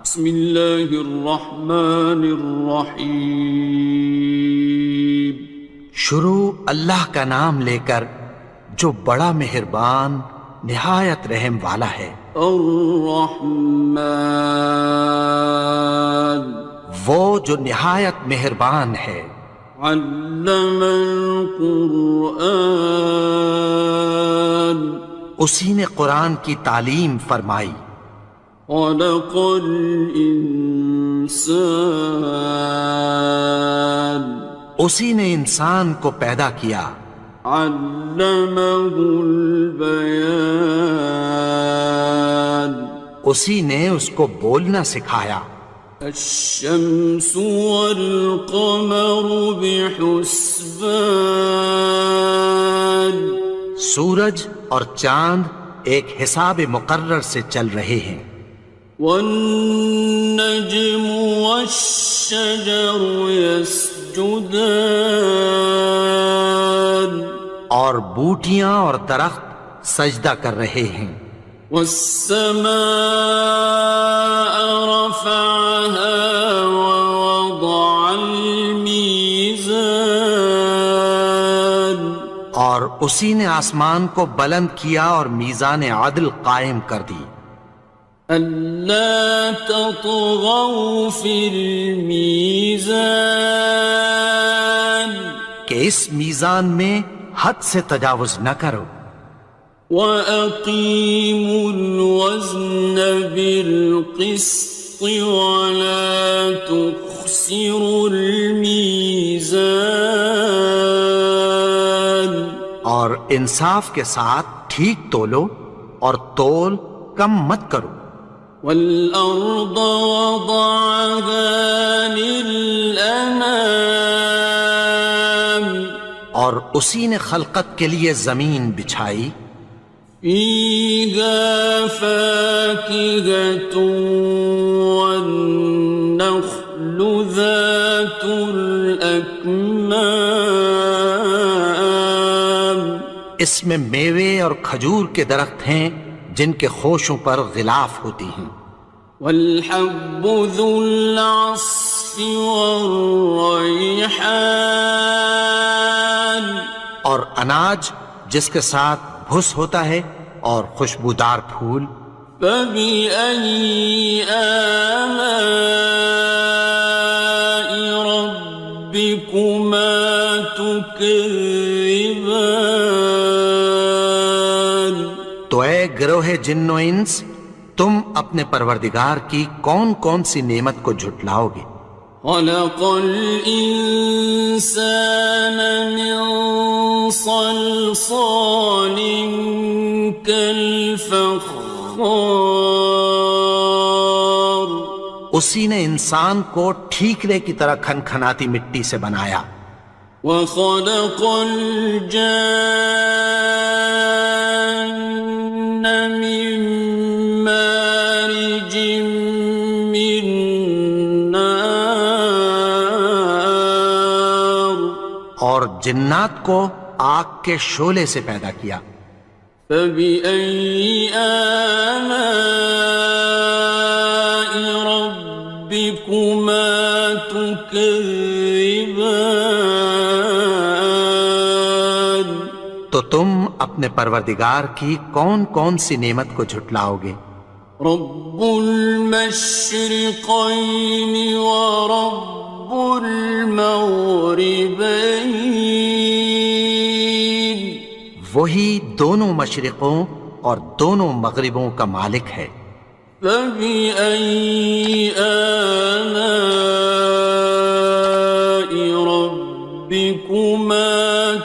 بسم اللہ الرحمن الرحیم۔ شروع اللہ کا نام لے کر جو بڑا مہربان نہایت رحم والا ہے۔ الرحمن، وہ جو نہایت مہربان ہے۔ علم القرآن، اسی نے قرآن کی تعلیم فرمائی۔ خلق الانسان، اسی نے انسان کو پیدا کیا۔ علمہ البیان، اسی نے اس کو بولنا سکھایا۔ الشمس والقمر بحسبان، سورج اور چاند ایک حساب مقرر سے چل رہے ہیں۔ والنجم والشجر يسجدان، اور بوٹیاں اور درخت سجدہ کر رہے ہیں۔ والسماء رفعها ووضع الميزان، اور اسی نے آسمان کو بلند کیا اور میزان عدل قائم کر دی۔ ألا تطغوا في الميزان، کہ اس میزان میں حد سے تجاوز نہ کرو۔ وَأَقِيمُوا الْوَزْنَ بِالْقِسْطِ وَلَا تُخْسِرُوا الْمِيزَانَ، اور انصاف کے ساتھ ٹھیک تولو اور تول کم مت کرو۔ وَالْأَرْضَ وَضَعَهَا لِلْأَنَامِ، اور اسی نے خلقت کے لیے زمین بچھائی۔ فِيهَا فَاكِهَةٌ وَالنَّخْلُ ذَاتُ الْأَكْمَامِ، اس میں میوے اور کھجور کے درخت ہیں جن کے خوشوں پر غلاف ہوتی ہیں۔ وَالْحَبُّ ذُو الْعَصْفِ وَالرَّيْحَانِ، اور اناج جس کے ساتھ بھس ہوتا ہے اور خوشبودار پھول۔ فَبِأَيِّ آلَاءِ رَبِّكُمَا تُكَذِّبَانِ، تو اے گروہ جن و انس، تم اپنے پروردگار کی کون کون سی نعمت کو جھٹلاؤ گے؟ خَلَقَ الْإِنسَانَ مِنْ صَلْصَالٍ كَالْفَخَّارِ، اسی نے انسان کو ٹھیکرے کی طرح کھنکھناتی مٹی سے بنایا۔ وَخَلَقَ الْجَانَّ مِن مَّارِجٍ مِّن نَّارٍ، اور جنات کو آگ کے شعلے سے پیدا کیا۔ فَبِأَيِّ آلَاءِ رَبِّكُمَا تُكَذِّبَانِ، تو تم اپنے پروردگار کی کون کون سی نعمت کو جھٹلاؤ گے؟ رب المشرقین ورب المغربین، وہی دونوں مشرقوں اور دونوں مغربوں کا مالک ہے۔ فَبِأَيِّ آلَاءِ رَبِّكُمَا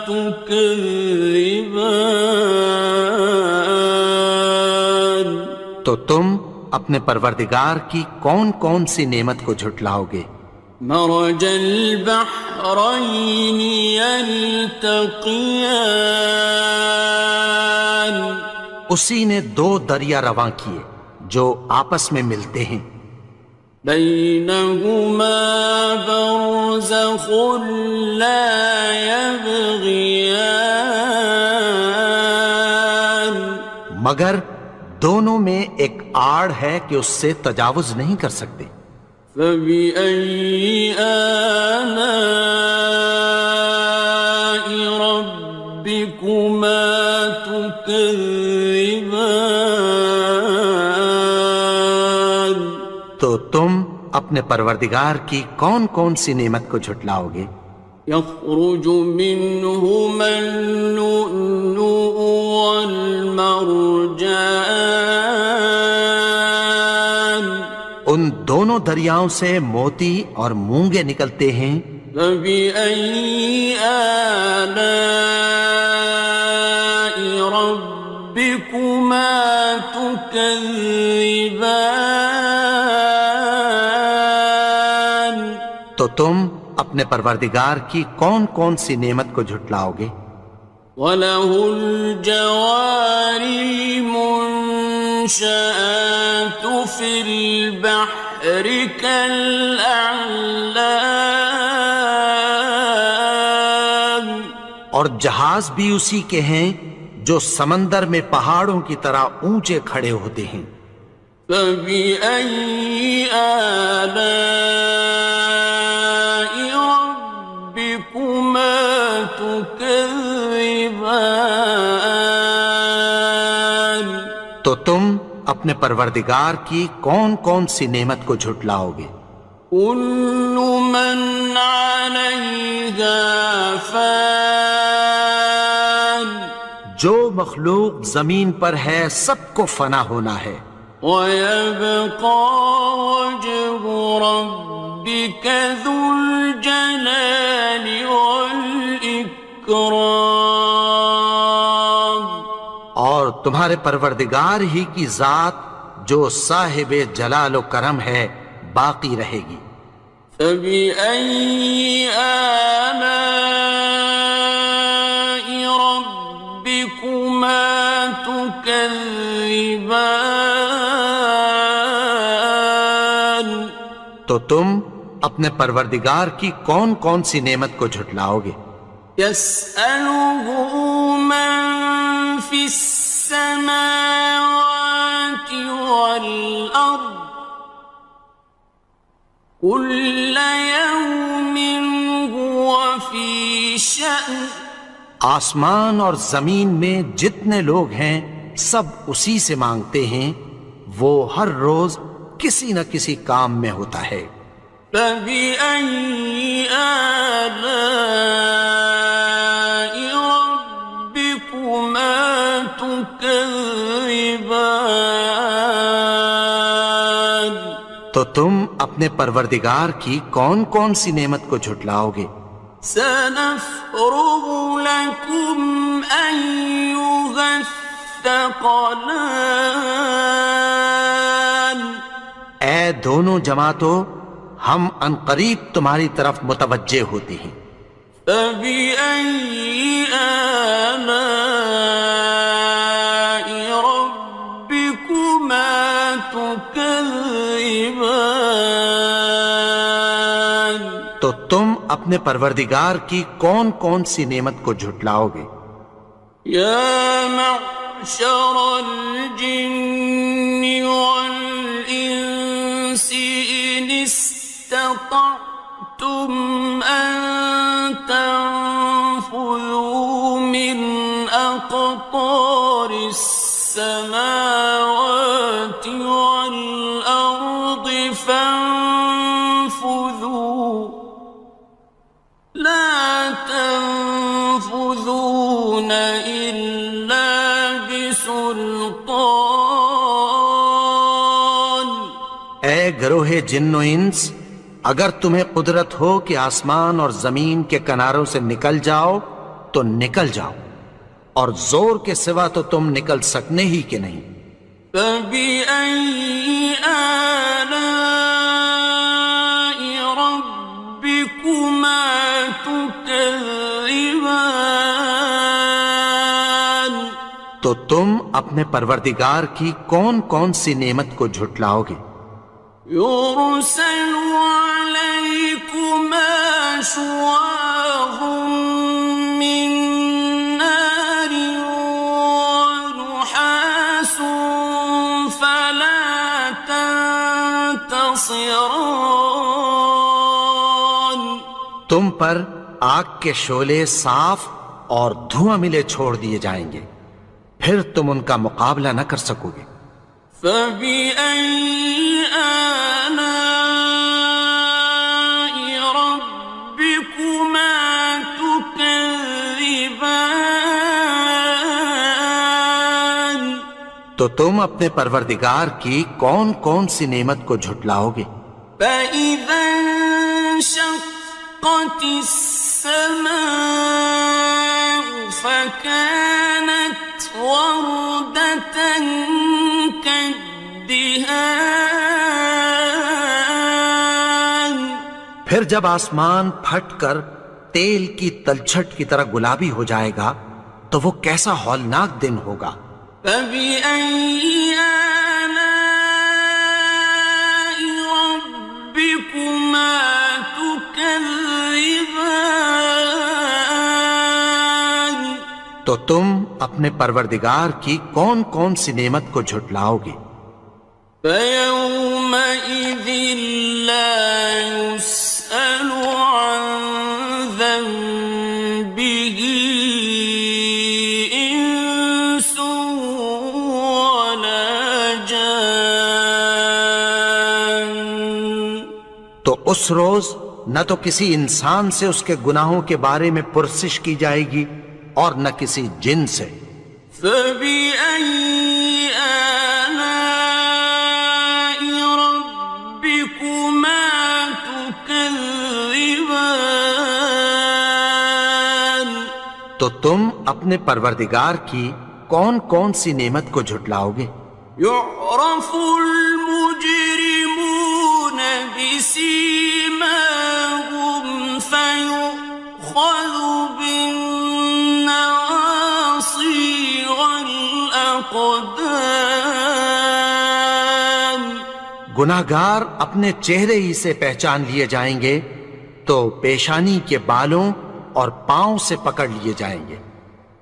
تُكَذِّبَانِ، تو تم اپنے پروردگار کی کون کون سی نعمت کو جھٹلاؤ گے؟ مرج البحرین یلتقیان، اسی نے دو دریا رواں کیے جو آپس میں ملتے ہیں۔ بینہما برزخ لا یبغیان، مگر دونوں میں ایک آڑ ہے کہ اس سے تجاوز نہیں کر سکتے۔ فبأي آلاء ربكما تكذبان؟ تو تم اپنے پروردگار کی کون کون سی نعمت کو جھٹلاؤ گے؟ يخرج منهما اللؤلؤ والمرجان، ان دونوں دریاؤں سے موتی اور مونگے نکلتے ہیں۔ فبأي آلاء ربكما تكذبان؟ تو تم اپنے پروردگار کی کون کون سی نعمت کو جھٹلاؤ گے؟ وَلَهُ الْجَوَارِ الْمُنشَآتُ فِي الْبَحْرِ كَالْأَعْلَامِ، اور جہاز بھی اسی کے ہیں جو سمندر میں پہاڑوں کی طرح اونچے کھڑے ہوتے ہیں۔ فَبِأَيِّ آلَاءِ رَبِّكُمَا تُكَذِّبَانِ؟ تو تم اپنے پروردگار کی کون کون سی نعمت کو جھٹلاؤ گے؟ كُلُّ مَنْ عَلَيْهَا فَانٍ، جو مخلوق زمین پر ہے سب کو فنا ہونا ہے۔ وَيَبْقَى وَجْهُ رَبِّكَ ذُو الْجَلَالِ وَالْإِكْرَامِ، اور تمہارے پروردگار ہی کی ذات جو صاحب جلال و کرم ہے باقی رہے گی۔ فَبِأَيِّ آلَاءِ رَبِّكُمَا تُكَذِّبَانِ؟ تو تم اپنے پروردگار کی کون کون سی نعمت کو جھٹلاؤ گے؟ يَسْأَلُهُ مَن فِي السَّمَاوَاتِ وَالْأَرْضِ كُلَّ يَوْمٍ هُوَ فِي شَأْنٍ، آسمان اور زمین میں جتنے لوگ ہیں سب اسی سے مانگتے ہیں، وہ ہر روز کسی نہ کسی کام میں ہوتا ہے۔ فَبِأَيِّ آلَاءِ رَبِّكُمَا تُكَذِّبَانِ؟ تو تم اپنے پروردگار کی کون کون سی نعمت کو جھٹلاؤ گے؟ سَنَفْرُغُ لَكُمْ أَيُّهَ الثَّقَلَانِ، اے دونوں جماعتوں، ہم عنقریب تمہاری طرف متوجہ ہوتے ہیں۔ فَبِأَيِّ آلَاءِ رَبِّكُمَا تُكَذِّبَانِ؟ تو تم اپنے پروردگار کی کون کون سی نعمت کو جھٹلاؤ گے؟ يَا مَعْشَرَ الْجِنِّ وَالْإِنسِ إِنِ اسْتَطَعْتُمْ أَن تَنفُذُوا مِنْ أَقْطَارِ السَّمَاوَاتِ وَالْأَرْضِ فَانفُذُوا لَا تَنفُذُونَ إِلَّا بِسُلْطَانٍ۔ اے گروہ جن و انس، اگر تمہیں قدرت ہو کہ آسمان اور زمین کے کناروں سے نکل جاؤ تو نکل جاؤ، اور زور کے سوا تو تم نکل سکنے ہی کہ نہیں۔ فَبِأَيِّ آلَاءِ رَبِّكُمَا تُكَذِّبَانِ؟ تو تم اپنے پروردگار کی کون کون سی نعمت کو جھٹلاؤ گے؟ يُرْسَلُ عَلَيْكُمَا شُوَاظٌ مِّن نَّارٍ وَنُحَاسٌ فَلَا خاسران. تم پر آگ کے شعلے صاف اور دھواں ملے چھوڑ دیے جائیں گے، پھر تم ان کا مقابلہ نہ کر سکو گے۔ فَبِأَيِّ آلَاءِ رَبِّكُمَا تُكَذِّبَانِ. تو تم اپنے پروردگار کی کون کون سی نعمت کو جھٹلاؤ گے؟ فَإِذَا انشَقَّتِ السَّمَاءُ فَكَانَتْ وَرْدَةً كَالدِّهَانِ. پھر جب آسمان پھٹ کر تیل کی تلچھٹ کی طرح گلابی ہو جائے گا تو وہ کیسا ہولناک دن ہوگا۔ فَبِأَيِّ آلَاءِ رَبِّكُمَا تُكَذِّبَانِ. تو تم اپنے پروردگار کی کون کون سی نعمت کو جھٹلاؤ گے؟ فَيَوْمَئِذٍ لَا يُسْأَلُ عَنْ ذَنبِهِ إِنسٌ وَلَا جَانٌ. تو اس روز نہ تو کسی انسان سے اس کے گناہوں کے بارے میں پرسش کی جائے گی اور نہ کسی جن سے۔ فَبِأَيِّ آلَاءِ رَبِّكُمَا تُكَذِّبَانِ. تو تم اپنے پروردگار کی کون کون سی نعمت کو جھٹلاؤ گے؟ يُعْرَفُ الْمُجْرِمُونَ بِسِيمَاهُمْ فَيُؤْخَذُ بِالنَّوَاصِي وَالْأَقْدَامِ. گناہگار اپنے چہرے ہی سے پہچان لیے جائیں گے تو پیشانی کے بالوں اور پاؤں سے پکڑ لیے جائیں گے۔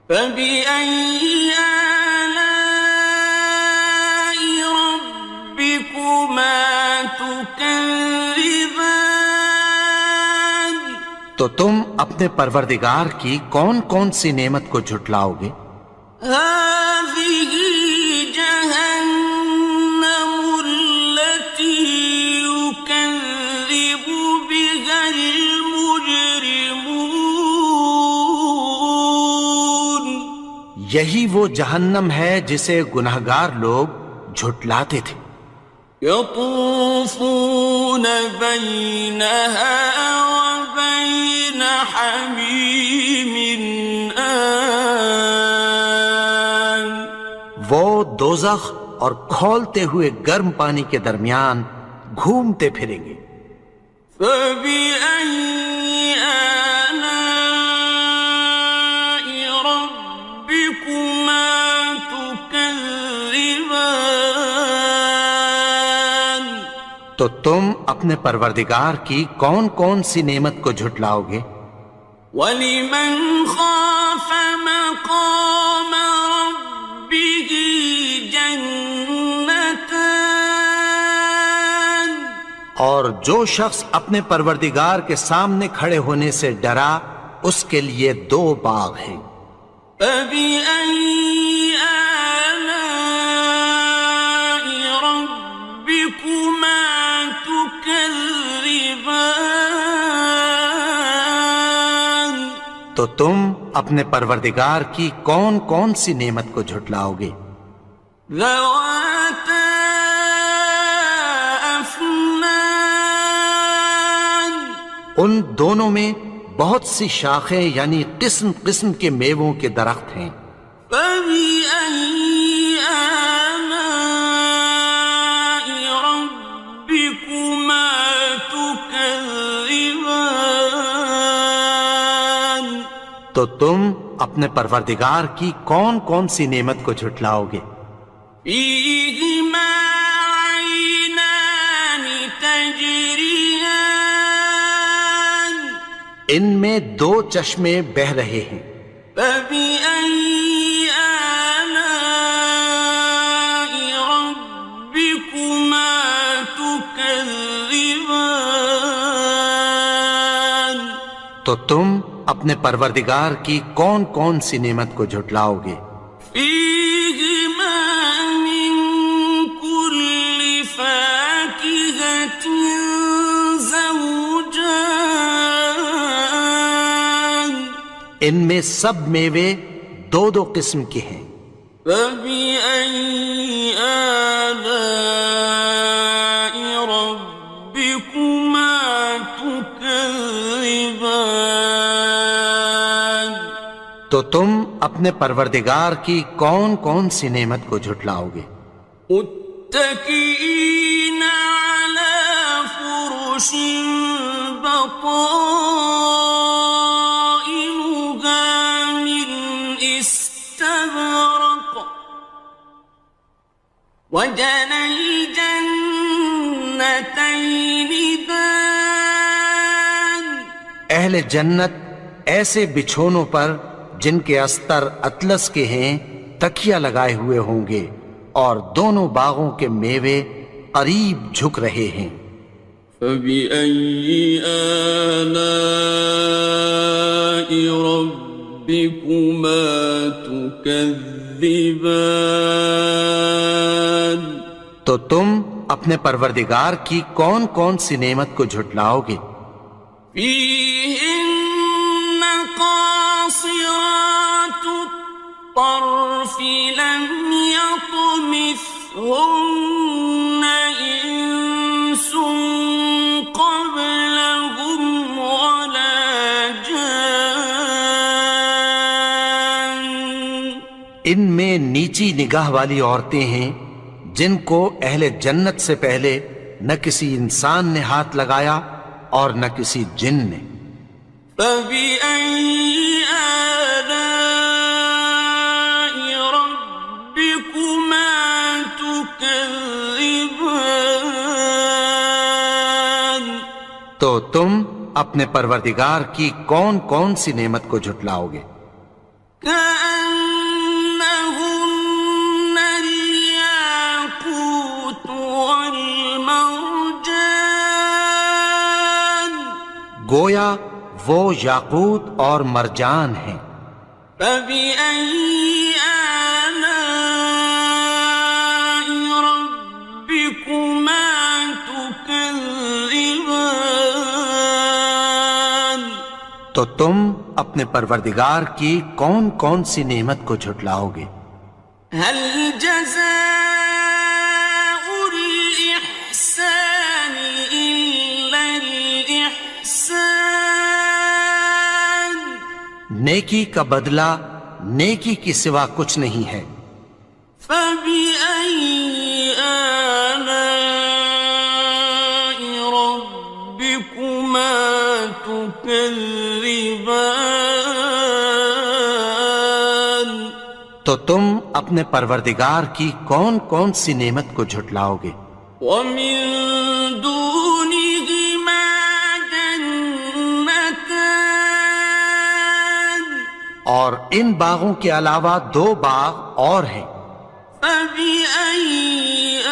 فَبِأَيِّ آلَاءِ رَبِّكُمَا تُكَذِّبَانِ. تو تم اپنے پروردگار کی کون کون سی نعمت کو جھٹلاؤ گے؟ هَٰذِهِ جَهَنَّمُ الَّتِي يُكَذِّبُ بِهَا الْمُجْرِمُونَ. یہی وہ جہنم ہے جسے گناہگار لوگ جھٹلاتے تھے۔ يَطُوفُونَ بَيْنَهَا وَبَيْنَ حَمِيمٍ آنٍ. وہ دوزخ اور کھولتے ہوئے گرم پانی کے درمیان گھومتے پھریں گے۔ فَبِأَيِّ آلَاءِ رَبِّكُمَا تُكَذِّبَانِ. تو تم اپنے پروردگار کی کون کون سی نعمت کو جھٹلاؤ گے؟ وَلِمَنْ خَافَ مَقَامَ رَبِّهِ جَنَّتَانِ. اور جو شخص اپنے پروردگار کے سامنے کھڑے ہونے سے ڈرا اس کے لیے 2 باغ ہیں۔ فَبِأَيِّ آلَاءِ رَبِّكُمَا تُكَذِّبَانِ. تو تم اپنے پروردگار کی کون کون سی نعمت کو جھٹلاؤ گے؟ ذَوَاتَا أَفْنَانٍ. ان دونوں میں بہت سی شاخیں یعنی قسم قسم کے میووں کے درخت ہیں۔ فَبِأَيِّ آلَاءِ رَبِّكُمَا تُكَذِّبَانِ. تو تم اپنے پروردگار کی کون کون سی نعمت کو جھٹلاؤ گے؟ فِيهِمَا عَيْنَانِ تَجْرِيَانِ. ان میں 2 چشمے بہہ رہے ہیں۔ فَبِأَيِّ آلَاءِ رَبِّكُمَا تُكَذِّبَانِ. تكذبان تو تم اپنے پروردگار کی کون کون سی نعمت کو جھٹلاؤ گے؟ فيهما من كل فاكهة زوجان ان میں سب میوے دو دو قسم کے ہیں۔ فبأي آلاء ربكما تكذبان تو تم اپنے پروردگار کی کون کون سی نعمت کو جھٹلاؤ گے؟ متكئين على فرش بطائنها من استبرق وجنى الجنتين دان اہل جنت ایسے بچھونوں پر جن کے استر اطلس کے ہیں تکیہ لگائے ہوئے ہوں گے، اور دونوں باغوں کے میوے قریب جھک رہے ہیں۔ فبأي آلاء ربكما تكذبان تو تم اپنے پروردگار کی کون کون سی نعمت کو جھٹلاؤ گے؟ فيهن قاصرات الطرف لم يطمثهن إنس قبلهم ولا جان ان میں نیچی نگاہ والی عورتیں ہیں جن کو اہل جنت سے پہلے نہ کسی انسان نے ہاتھ لگایا اور نہ کسی جن نے۔ فبأي آلاء ربكما تكذبان تو تم اپنے پروردگار کی کون کون سی نعمت کو جھٹلاؤ گے؟ كأنهن الياقوت والمرجان گویا وہ یاقوت اور مرجان ہیں۔ فبأي آلاء ربكما تكذبان تو تم اپنے پروردگار کی کون کون سی نعمت کو جھٹلاؤ گے؟ هل جزاء الإحسان إلا الإحسان نیکی کا بدلہ نیکی کی سوا کچھ نہیں ہے۔ فبأي آلاء ربكما تكذبان تو تم اپنے پروردگار کی کون کون سی نعمت کو جھٹلاؤ گے؟ ومن دونهما جنتان اور ان باغوں کے علاوہ دو باغ اور ہیں۔ فبأي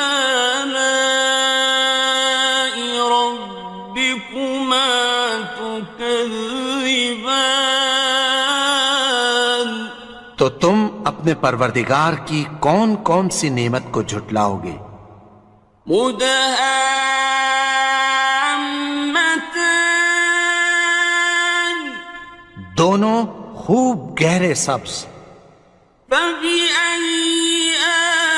آلاء ربكما تكذبان تو تم اپنے پروردگار کی کون کون سی نعمت کو جھٹلاؤ گے؟ مدهامتان دونوں خوب گہرے سبز۔ فبأي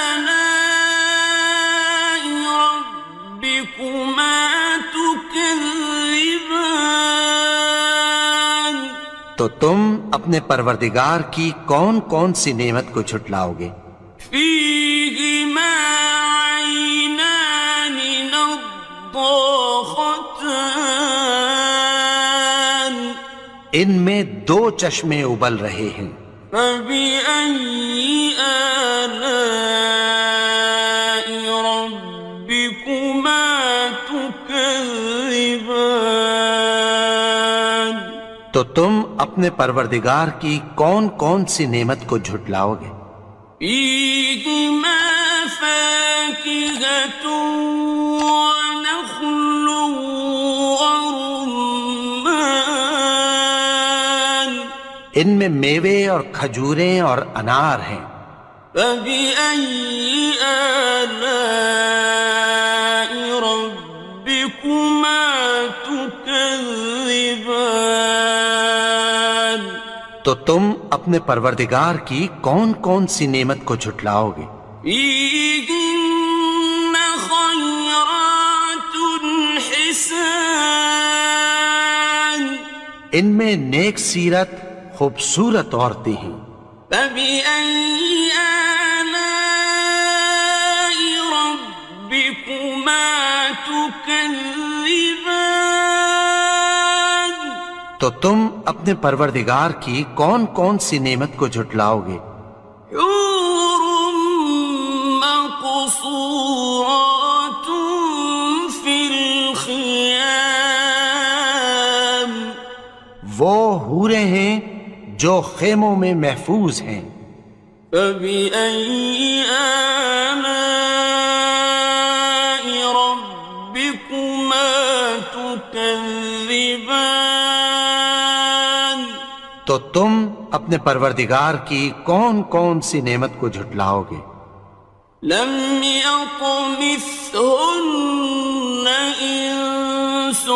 آلاء ربكما تكذبان تو تم اپنے پروردگار کی کون کون سی نعمت کو جھٹلاؤ گے؟ فيهما عينان نضاختان ان میں دو چشمے ابل رہے ہیں۔ فبأي آلاء ربكما تكذبان تو تم اپنے پروردگار کی کون کون سی نعمت کو جھٹلاؤ گے؟ فيهما فاكهة ونخل ان میں میوے اور کھجوریں اور انار ہیں۔ فبأي آلاء ربكما تكذبان؟ تو تم اپنے پروردگار کی کون کون سی نعمت کو جھٹلاؤ گے؟ فيهن خيرات حسان، ان میں نیک سیرت خوبصورت عورتیں ہیں۔ فبأي آلاء ربكما تكذبان؟ تو تم اپنے پروردگار کی کون کون سی نعمت کو جھٹلاؤ گے؟ حور مقصورات في الخيام، وہ حوریں ہیں جو خیموں میں محفوظ ہیں۔ فبأي آلاء ربكما تكذبان؟ تو تم اپنے پروردگار کی کون کون سی نعمت کو جھٹلاؤ گے؟ لم يطمثهن إنس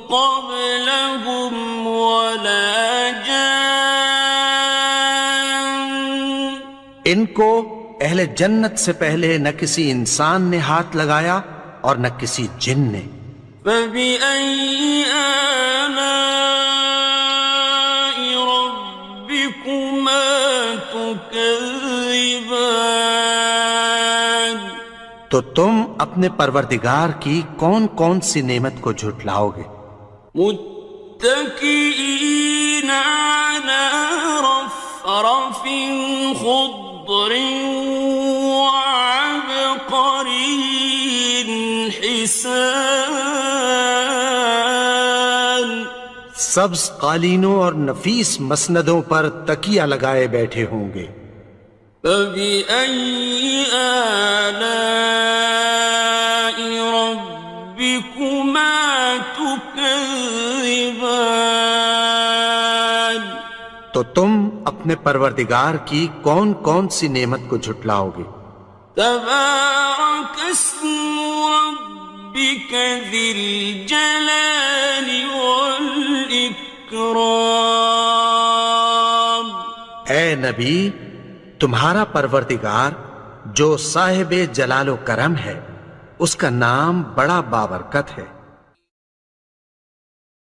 قبلهم ولا جان، ان کو اہل جنت سے پہلے نہ کسی انسان نے ہاتھ لگایا اور نہ کسی جن نے۔ فبأي آلاء ربكما تكذبان؟ تو تم اپنے پروردگار کی کون کون سی نعمت کو جھٹلاؤ گے؟ متكئين على رفرف خضر وعبقري حسان، سبز قالینوں اور نفیس مسندوں پر تکیہ لگائے بیٹھے ہوں گے۔ فبأي آلاء ربكما تكذبان؟ تو تم اپنے پروردگار کی کون کون سی نعمت کو جھٹلاؤ گے؟ تبارك اسم ربك ذي الجلال والإكرام۔ اے نبی، تمہارا پروردگار جو صاحب جلال و کرم ہے، اس کا نام بڑا بابرکت ہے۔